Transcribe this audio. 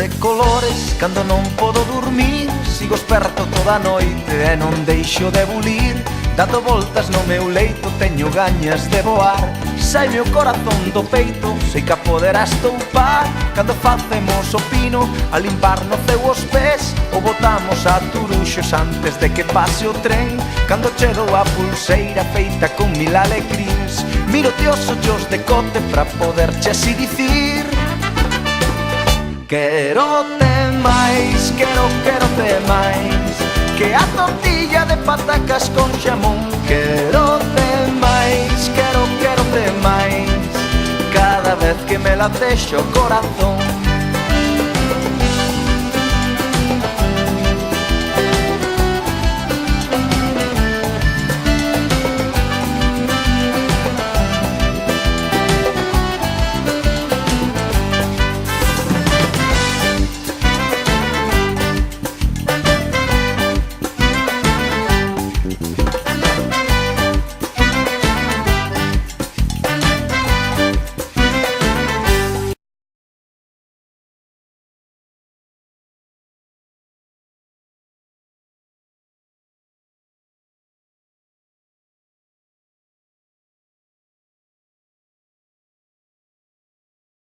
de colores. Cando non podo dormir, sigo esperto toda a noite e non deixo de bulir. Dando voltas no meu leito, teño gañas de voar. Saime o corazón do peito, sei que a poderás toupar. Cando facemos o pino, a limpar no ceu os pés, ou botamos a turuxos antes de que pase o tren. Cando che dou a pulseira feita con mil alecrins, miro-te os ollos de cote pra poderche así dicir: quero-te máis, quero-te máis que a tortilla de patacas con xamón. Quero-te máis, quero-te máis cada vez que me latexa o corazón.